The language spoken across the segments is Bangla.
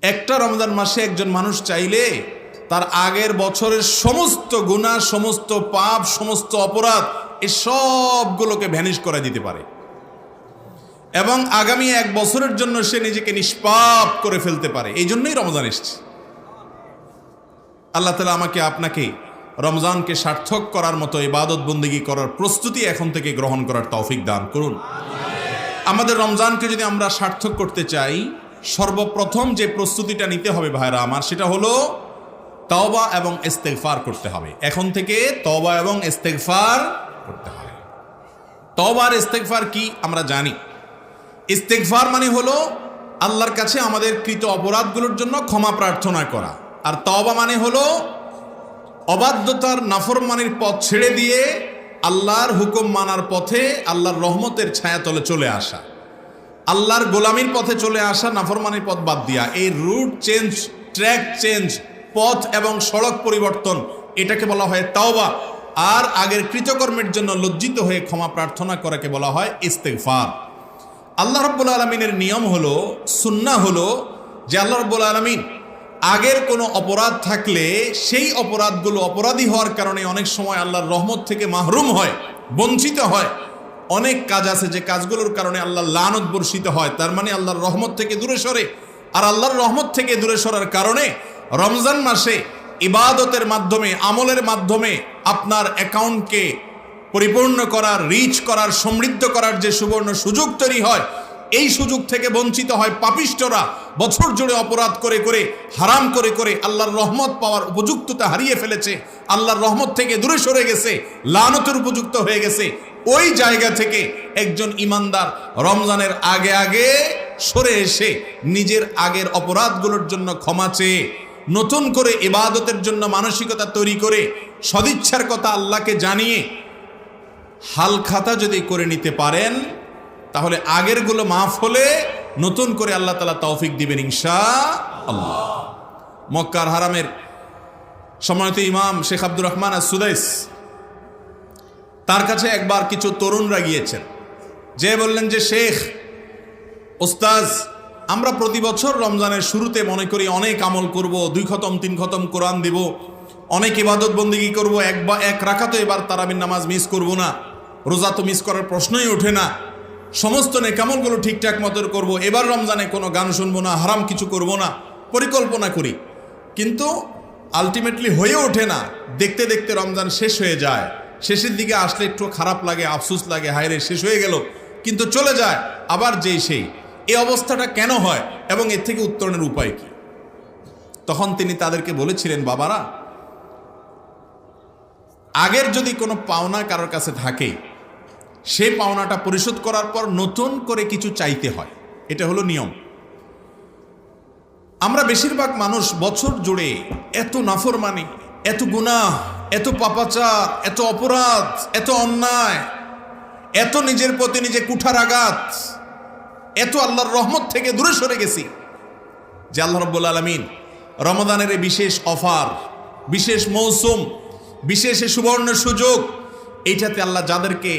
একটা রমজান মাসে একজন মানুষ চাইলে তার আগের বছরের সমস্ত গুনাহ, সমস্ত পাপ, সমস্ত অপরাধ এই সবগুলোকে ভ্যানিশ করে দিতে পারে এবং আগামী এক বছরের জন্য সে নিজেকে নিষ্পাপ করে ফেলতে পারে। এই জন্যই রমজান এসছে। আল্লাহ তাআলা আমাকে আপনাকে রমজানকে সার্থক করার মতো ইবাদত বন্দেগী করার প্রস্তুতি এখন থেকে গ্রহণ করার তৌফিক দান করুন। আমাদের রমজানকে যদি আমরা সার্থক করতে চাই, সর্বপ্রথম যে প্রস্তুতিটা নিতে হবে ভাইরা আমার, সেটা হলো তওবা এবং ইস্তেগফার করতে হবে। এখন থেকে তওবা এবং ইস্তেগফার করতে হবে। তওবা আর ইস্তেগফার কি আমরা জানি। ইস্তেগফার মানে হলো আল্লাহর কাছে আমাদের কৃত অপরাধগুলোর জন্য ক্ষমা প্রার্থনা করা, আর তওবা মানে হলো অবাধ্যতার নাফরমানির পথ ছেড়ে দিয়ে আল্লাহর হুকুম মানার পথে আল্লাহর রহমতের ছায়াতলে চলে আসা, আল্লাহর গোলামির পথে চলে আসা, নাফরমানির পথ বাদ দিয়া। এই রুট চেঞ্জ, ট্র্যাক চেঞ্জ, পথ এবং সড়ক পরিবর্তন, এটাকে বলা হয় তাওবা। আর আগের কৃতকর্মের জন্য লজ্জিত হয়ে ক্ষমা প্রার্থনা করাকে বলা হয় ইস্তেগফার। আল্লাহ রাব্বুল আলামিনের নিয়ম হলো, সুন্নাহ হলো যে আল্লাহ রাব্বুল আলামিন আগের কোনো অপরাধ থাকলে সেই অপরাধগুলো অপরাধী হওয়ার কারণে অনেক সময় আল্লাহর রহমত থেকে মাহরুম হয়, বঞ্চিত হয়। অনেক কাজ আছে যে কাজগুলোর কারণে আল্লাহর লানত বর্ষিত হয়, তার মানে আল্লাহর রহমত থেকে দূরে সরে। আর আল্লাহর রহমত থেকে দূরে সরার কারণে রমজান মাসে ইবাদতের মাধ্যমে, আমলের মাধ্যমে আপনার অ্যাকাউন্টকে পরিপূর্ণ করার, রিচ করার, সমৃদ্ধ করার যে সুবর্ণ সুযোগ তৈরি হয়, এই সুযোগ থেকে বঞ্চিত হয় পাপিষ্টরা। বছর জুড়ে অপরাধ করে করে, হারাম করে করে আল্লাহর রহমত পাওয়ার উপযুক্ততা হারিয়ে ফেলেছে, আল্লাহর রহমত থেকে দূরে সরে গেছে, লানতের উপযুক্ত হয়ে গেছে। ওই জায়গা থেকে একজন ইমানদার রমজানের আগে আগে সরে এসে নিজের আগের অপরাধগুলোর জন্য ক্ষমা চেয়ে নতুন করে ইবাদতের জন্য মানসিকতা তৈরি করে সদিচ্ছার কথা আল্লাহকে জানিয়ে হালখাতা যদি করে নিতে পারেন, তাহলে আগেরগুলো মাফ হলে নতুন করে আল্লাহ তাআলা তৌফিক দিবেন ইনশাআল্লাহ। মক্কার হারামের সম্মানিত ইমাম শেখ আব্দুর রহমান আস-সুদাইস, তার কাছে একবার কিছু তরুণরা গিয়েছেন, যে বললেন যে শেখ, ওস্তাজ, আমরা প্রতি বছর রমজানের শুরুতে মনে করি অনেক আমল করব, 2 খতম 3 খতম কোরআন দিব, অনেক ইবাদত বন্দেগী করব, এক রাকাতও এবার তারাবির নামাজ মিস করব না, রোজা তো মিস করার প্রশ্নই ওঠে না, সমস্ত নেকামলগুলো ঠিকঠাক মতো করব, এবার রমজানে কোনো গান শুনবো না, হারাম কিছু করব না, পরিকল্পনা করি। কিন্তু আলটিমেটলি হয়ে ওঠে না। দেখতে দেখতে রমজান শেষ হয়ে যায়। শেষের দিকে আসলে একটু খারাপ লাগে, আফসোস লাগে, হায়রে শেষ হয়ে গেল, কিন্তু চলে যায় আবার যেই সেই। এই অবস্থাটা কেন হয় এবং এর থেকে উত্তরণের উপায় কি? তখন তিনি তাদেরকে বলেছিলেন, বাবারা, আগের যদি কোনো পাওনা কারোর কাছে থাকে, সেই পাওনাটা পরিশোধ করার পর নতুন করে কিছু চাইতে হয়। এটা হলো নিয়ম। আমরা বেশিরভাগ মানুষ বছর জুড়ে এত নাফরমানি, এত গুনাহ, এত পাপাচার, এত অপরাধ, এত অন্যায়, এত নিজের প্রতি নিজে কুঠারাঘাত, এত আল্লাহর রহমত থেকে দূরে সরে গেছি যে আল্লাহ রাব্বুল আলামিন রমাদানের এই বিশেষ অফার, বিশেষ মৌসুম, বিশেষ সুবর্ণ সুযোগ, এইটাতে আল্লাহ যাদেরকে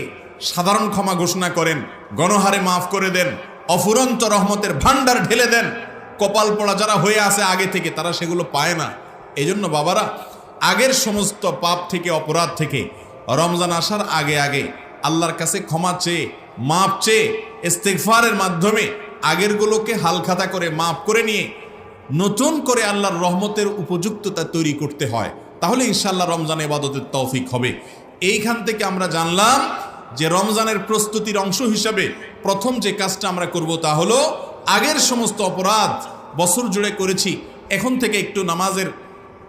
সাধারণ ক্ষমা ঘোষণা করেন, গণহারে মাফ করে দেন, অফুরন্ত রহমতের ভান্ডার ঢেলে দেন। কপাল পড়া যারা হয়ে আছে আগে থেকে, তারা সেগুলো পায় না। এই জন্য বাবারা, আগের সমস্ত পাপ থেকে, অপরাধ থেকে রমজান আসার আগে আগে আল্লাহর কাছে ক্ষমা চেয়ে, মাপ চেয়ে, ইস্তেগফারের মাধ্যমে আগেরগুলোকে হালখাতা করে মাফ করে নিয়ে নতুন করে আল্লাহর রহমতের উপযুক্ততা তৈরি করতে হয়। তাহলে ইনশাআল্লাহ রমজান ইবাদতের তৌফিক হবে। এইখান থেকে আমরা জানলাম যে রমজানের প্রস্তুতির অংশ হিসাবে প্রথম যে কাজটা আমরা করব তা হলো আগের সমস্ত অপরাধ বছর জুড়ে করেছি, এখন থেকে একটু নামাজের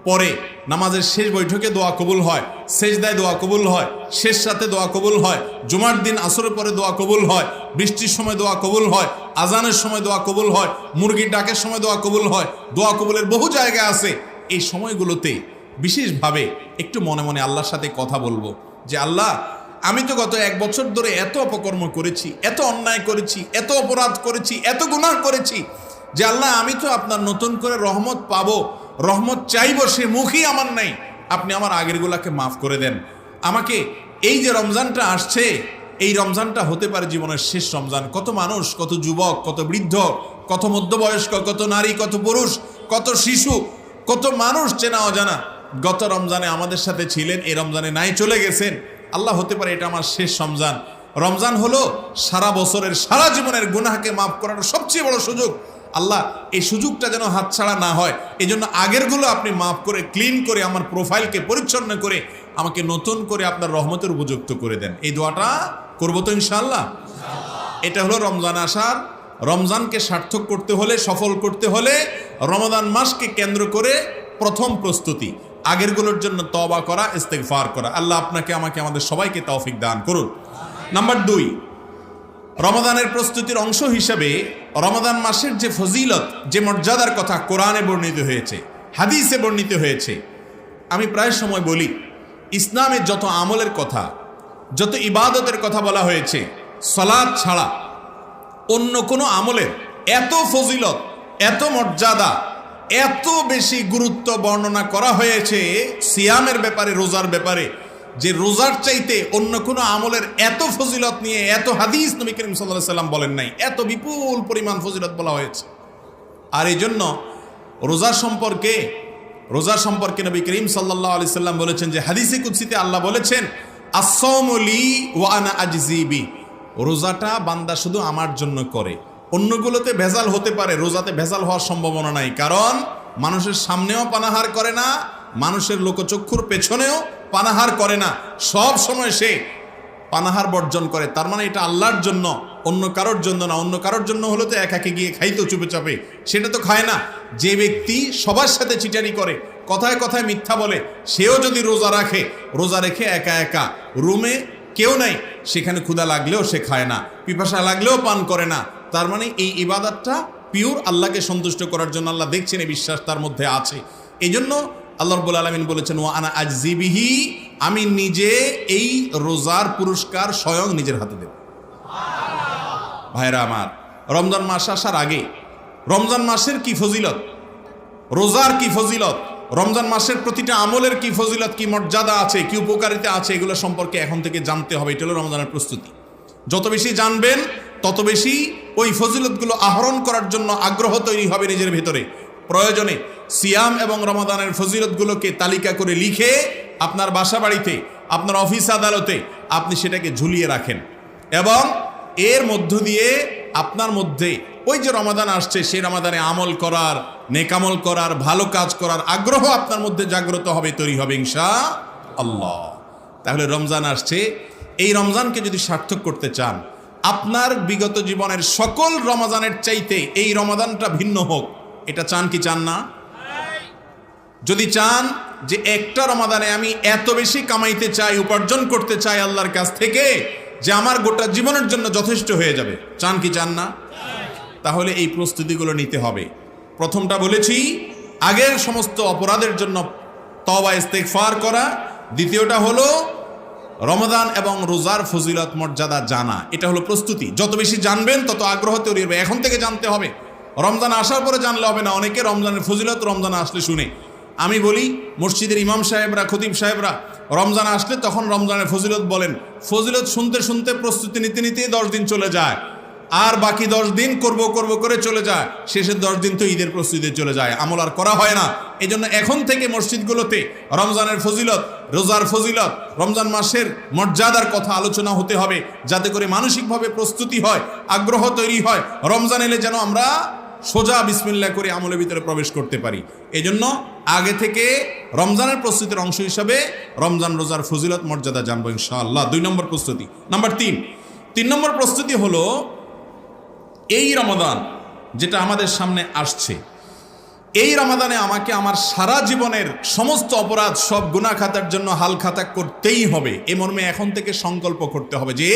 পরে, নামাজের শেষ বৈঠকে দোয়া কবুল হয়, সেজদায় দোয়া কবুল হয়, শেষ রাতে দোয়া কবুল হয়, জুমার দিন আসরের পরে দোয়া কবুল হয়, বৃষ্টির সময় দোয়া কবুল হয়, আজানের সময় দোয়া কবুল হয়, মুরগির ডাকের সময় দোয়া কবুল হয়। দোয়া কবুলের বহু জায়গা আছে। এই সময়গুলোতে বিশেষভাবে একটু মনে মনে আল্লাহর সাথে কথা বলবো যে আল্লাহ, আমি তো গত 1 বছর ধরে এত অপকর্ম করেছি, এত অন্যায় করেছি, এত অপরাধ করেছি, এত গুনাহ করেছি, যে আল্লাহ, আমি তো আপনার নতুন করে রহমত পাবো, রহমত চাইবো, সে মুখই আমার নাই। আপনি আমার আগেরগুলাকে মাফ করে দেন। আমাকে এই যে রমজানটা আসছে, এই রমজানটা হতে পারে জীবনের শেষ রমজান। কত মানুষ, কত যুবক, কত বৃদ্ধ, কত মধ্যবয়স্ক, কত নারী, কত পুরুষ, কত শিশু, কত মানুষ চেনা অজানা গত রমজানে আমাদের সাথে ছিলেন, এই রমজানে নাই চলে গেছেন। আল্লাহ, হতে পারে এটা আমার শেষ রমজান। রমজান হলো সারা বছরের, সারা জীবনের গুনাহকে মাফ করার সবচেয়ে বড় সুযোগ। আল্লাহ, এই সুযোগটা যেন হাতছাড়া না হয়, এই জন্য আগেরগুলো আপনি মাফ করে, ক্লিন করে, আমার প্রোফাইলকে পরিচ্ছন্ন করে আমাকে নতুন করে আপনার রহমতের উপযুক্ত করে দেন। এই দোয়াটা করবো তো ইনশাআল্লাহ। এটা হলো রমজান আসার, রমজানকে সার্থক করতে হলে, সফল করতে হলে রমাদান মাসকে কেন্দ্র করে প্রথম প্রস্তুতি, আগেরগুলোর জন্য তওবা করা, ইস্তেগফার করা। আল্লাহ আপনাকে, আমাকে, আমাদের সবাইকে তৌফিক দান করুন। নাম্বার 2, রমাদানের প্রস্তুতির অংশ হিসাবে রমাদান মাসের যে ফজিলত, যে মর্যাদার কথা কোরআনে বর্ণিত হয়েছে, হাদিসে বর্ণিত হয়েছে। আমি প্রায় সময় বলি, ইসলামের যত আমলের কথা, যত ইবাদতের কথা বলা হয়েছে, সালাত ছাড়া অন্য কোনো আমলের এত ফজিলত, এত মর্যাদা, এত বেশি গুরুত্ব বর্ণনা করা হয়েছে সিয়ামের ব্যাপারে, রোজার ব্যাপারে, যে রোজার চাইতে অন্য কোনো আমলের এত ফজিলত নিয়ে এত হাদিস নবী করিম সাল্লাল্লাহু আলাইহি সাল্লাম বলেন নাই। এত বিপুল পরিমাণ ফজিলত বলা হয়েছে। আর এই জন্য রোজা সম্পর্কে নবী করিম সাল্লাল্লাহু আলাইহি সাল্লাম বলেছেন যে হাদিসে কুদসিতে আল্লাহ বলেছেন, আস-সাওমু লি ওয়া আনা আজজি বি। রোজাটা বান্দা শুধু আমার জন্য করে, অন্যগুলোতে ভেজাল হতে পারে, রোজাতে ভেজাল হওয়ার সম্ভাবনা নাই। কারণ মানুষের সামনেও পানাহার করে না, মানুষের লোকচক্ষুর পেছনেও পানাহার করে না, সব সময় সে পানাহার বর্জন করে। তার মানে এটা আল্লাহর জন্য, অন্য কারোর জন্য না। অন্য কারোর জন্য হলে তো একাকে গিয়ে খাইতো চুপে চাপে, সেটা তো খায় না। যে ব্যক্তি সবার সাথে চিটারি করে, কথায় কথায় মিথ্যা বলে, সেও যদি রোজা রাখে, রোজা রেখে একা একা রুমে কেউ নাই, সেখানে ক্ষুধা লাগলেও সে খায় না, পিপাসা লাগলেও পান করে না। তার মানে এই ইবাদতটা পিওর আল্লাহকে সন্তুষ্ট করার জন্য, আল্লাহ দেখছেন এই বিশ্বাস তার মধ্যে আছে। এই জন্য আল্লাহ রাব্বুল আলামিন বলেছেন, ওয়া আনা আজজি বিহি, আমি নিজে এই রোজার পুরস্কার স্বয়ং নিজের হাতে দেব। ভাইরা আমার, রমজান মাস আসার আগে রমজান মাসের কি ফজিলত, রোজার কি ফজিলত, রমজান মাসের প্রতিটা আমলের কি ফজিলত, কি মর্যাদা আছে, কি উপকারিতা আছে, এগুলো সম্পর্কে এখন থেকে জানতে হবে। এটা হলো রমজানের প্রস্তুতি। যত বেশি জানবেন তত বেশি ওই ফজিলতগুলো আহরণ করার জন্য আগ্রহ তৈরি হবে নিজের ভেতরে। প্রয়োজনে সিয়াম এবং রমাদানের ফজিলতগুলোকে তালিকা করে লিখে আপনার বাসা বাড়িতে, আপনার অফিস আদালতে আপনি সেটাকে ঝুলিয়ে রাখেন, এবং এর মধ্য দিয়ে আপনার মধ্যে ওই যে রমাদান আসছে, সেই রমাদানে আমল করার, নেকামল করার, ভালো কাজ করার আগ্রহ আপনার মধ্যে জাগ্রত হবে, তৈরি হবে ইনশাআল্লাহ। তাহলে রমজান আসছে, এই রমজানকে যদি সার্থক করতে চান, আপনার বিগত জীবনের সকল রমাদানের চাইতে এই রমাদানটা ভিন্ন হোক, এটা চান কি চান না? যদি চান যে একটা রমাদানে আমি এত বেশি কামাইতে চাই, উপার্জন করতে চাই আল্লাহর কাছ থেকে, যে আমার গোটা জীবনের জন্য যথেষ্ট হয়ে যাবে, চান কি চান না? তাহলে এই প্রস্তুতিগুলো নিতে হবে। প্রথমটা বলেছি, আগের সমস্ত অপরাধের জন্য তওবা ইস্তেগফার করা। দ্বিতীয়টা হলো রমাদান এবং রোজার ফজিলত মর্যাদা জানা। এটা হলো প্রস্তুতি। যত বেশি জানবেন তত আগ্রহ তৈরি হবে। এখন থেকে জানতে হবে, রমজান আসার পরে জানলে হবে না। অনেকে রমজানের ফজিলত রমজান আসলে শুনে। আমি বলি, মসজিদের ইমাম সাহেবরা, খতিব সাহেবরা রমজান আসলে তখন রমজানের ফজিলত বলেন। ফজিলত শুনতে শুনতে, প্রস্তুতি নিতে নিতেই 10 দিন চলে যায়, আর বাকি 10 দিন করব করে চলে যায়। শেষের 10 দিন তো ঈদের প্রস্তুতিতে চলে যায়, আমল আর করা হয় না। এই জন্য এখন থেকে মসজিদগুলোতে রমজানের ফজিলত, রোজার ফজিলত, রমজান মাসের মর্যাদার কথা আলোচনা হতে হবে, যাতে করে মানসিকভাবে প্রস্তুতি হয়, আগ্রহ তৈরি হয়। রমজান এলে যেন আমরা সোজা বিসমিল্লাহ করে আমলের ভিতরে প্রবেশ করতে পারি। এই জন্য আগে থেকে রমজানের প্রস্তুতির অংশ হিসাবে রমজান রোজার ফজিলত মর্যাদা জানবো ইনশাআল্লাহ। 2 নম্বর প্রস্তুতি। নাম্বার 3 নম্বর প্রস্তুতি হলো, এই রমাদান যেটা আমাদের সামনে আসছে, এই রমাদানে আমাকে আমার সারা জীবনের সমস্ত অপরাধ, সব গুনাহ খাতার জন্য হাল খাতা করতেই হবে। এ মর্মে এখন থেকে সংকল্প করতে হবে যে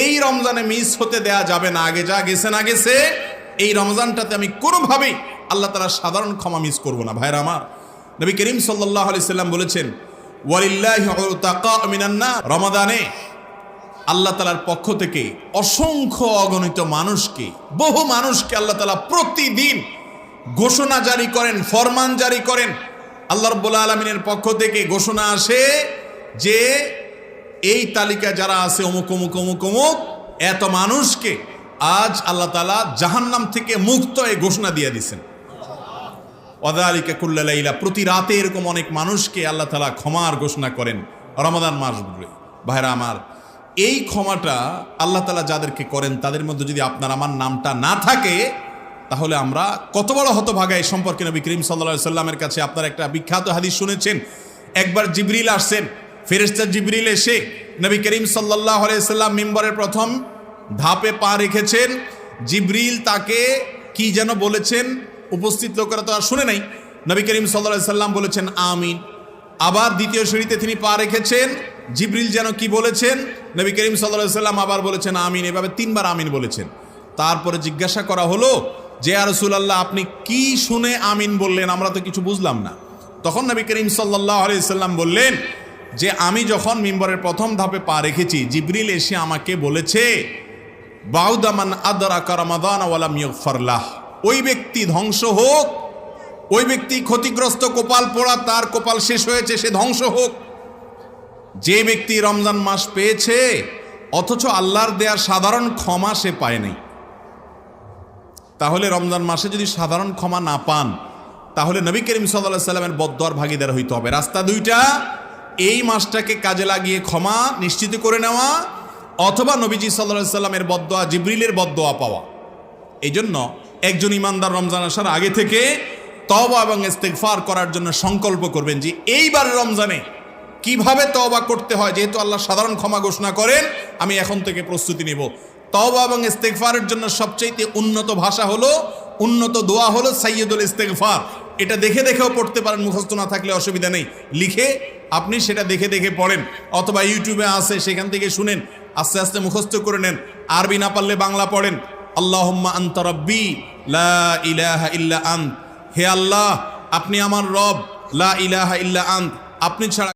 এই রমজানে মিস হতে দেয়া যাবে না। আগে যা গেছে না গেছে, এই রমজানটাতে আমি কোনোভাবেই আল্লাহ তাআলার সাধারণ ক্ষমা মিস করব না। ভাইরা আমার, নবী করিম সাল্লাল্লাহু আলাইহি সাল্লাম বলেছেন, ওয়ালিল্লাহি উতাকা মিনান নার। রমাদানে আল্লাহ তাআলার পক্ষ থেকে অসংখ্য অগণিত মানুষকে, বহু মানুষকে আল্লাহ তাআলা প্রতিদিন ঘোষণা জারি করেন, ফরমান জারি করেন। আল্লাহ রাব্বুল আলামিনের পক্ষ থেকে ঘোষণা আসে যে এই তালিকা যারা আছে, অমুক অমুক অমুক অমুক এত মানুষকে আজ আল্লাহ তাআলা জাহান্নাম থেকে মুক্ত এই ঘোষণা দিয়ে দিয়েছেন। ওয়াযালিকা কুল্লা লাইলা, প্রতি রাতে এরকম অনেক মানুষকে আল্লাহ তাআলা ক্ষমার ঘোষণা করেন রমাদান মাস জুড়ে। ভাইরা আমার, এই ক্ষমাটা আল্লাহ তাআলা যাদেরকে করেন তাদের মধ্যে যদি আপনার আমার নামটা না থাকে, তাহলে আমরা কত বড় হতভাগা। এই সম্পর্কে নবী করিম সাল্লাল্লাহু আলাইহি সাল্লামের কাছে আপনারা একটা বিখ্যাত হাদিস শুনেছেন। একবার জিবরিল আসছেন, ফেরেশতা জিবরিল এসে নবী করিম সাল্লাল্লাহু আলাইহি সাল্লাম মিম্বরের প্রথম ধাপে পা রেখেছেন। জিবরিল তাকে কি যেন বলেছেন, উপস্থিত লোকেরা তো আর শুনে নাই। নবী করিম সাল্লাল্লাহু আলাইহি সাল্লাম বলেছেন আমিন। আবার দ্বিতীয় সিঁড়িতে তিনি পা রেখেছেন, জিবরিল যেন কি বলেছেন, নবী করিম সাল্লাল্লাহু আলাইহি সাল্লাম আবার বলেছেন আমিন। এভাবে 3 বার আমিন বলেছেন। তারপরে জিজ্ঞাসা করা হলো যে ইয়া রাসূলুল্লাহ, আপনি কি শুনে আমিন বললেন? আমরা তো কিছু বুঝলাম না। তখন নবী করিম সাল্লাল্লাহু আলাইহি সাল্লাম বললেন যে আমি যখন মিম্বরের প্রথম ধাপে পা রেখেছি, জিবরিল এসে আমাকে বলেছে বাউদা মান আদরাকা রমাদান ওয়া লাম ইগফার লাহ, ওই ব্যক্তি ধ্বংস হোক, ওই ব্যক্তি ক্ষতিগ্রস্ত, কপাল পোড়া, তার কপাল শেষ হয়েছে, সে ধ্বংস হোক। যে ব্যক্তি রমজান মাস পেয়েছে অথচ আল্লাহর দেয়া সাধারণ ক্ষমা সে পায় নাই। তাহলে রমজান মাসে যদি সাধারণ ক্ষমা না পান, তাহলে নবী করিম সাল্লাল্লাহু আলাইহি সাল্লামের বদদোয়ার ভাগীদার হইতে হবে। রাস্তা দুইটা, এই মাসটাকে কাজে লাগিয়ে ক্ষমা নিশ্চিত করে নেওয়া, অথবা নবীজি সাল্লাল্লাহু আলাইহি সাল্লামের বদদোয়া, জিবরিলের বদদোয়া পাওয়া। এই জন্য একজন ইমানদার রমজান আসার আগে থেকে তওবা এবং ইস্তেগফার করার জন্য সংকল্প করবেন যে এইবার রমজানে কিভাবে তওবা করতে হয়। যেহেতু আল্লাহ সাধারণ ক্ষমা ঘোষণা করেন, আমি এখন থেকে প্রস্তুতি নিব। তওবা এবং ইস্তেগফারের জন্য সবচেয়ে উন্নত ভাষা হলো, উন্নত দোয়া হলো সাইয়্যিদুল ইস্তেগফার। এটা দেখে দেখেও পড়তে পারেন, মুখস্থ না থাকলে অসুবিধা নেই। লিখে আপনি সেটা দেখে দেখে পড়েন, অথবা ইউটিউবে আছে সেখান থেকে শুনেন, আস্তে আস্তে মুখস্থ করে নেন। আরবি না পারলে বাংলা পড়েন। আল্লাহুম্মা আনতা রাব্বি লা ইলাহা ইল্লা আন্ত, হে আল্লাহ আপনি আমার রব, লা ইলাহা ইল্লা আন্ত, আপনি ছাড়া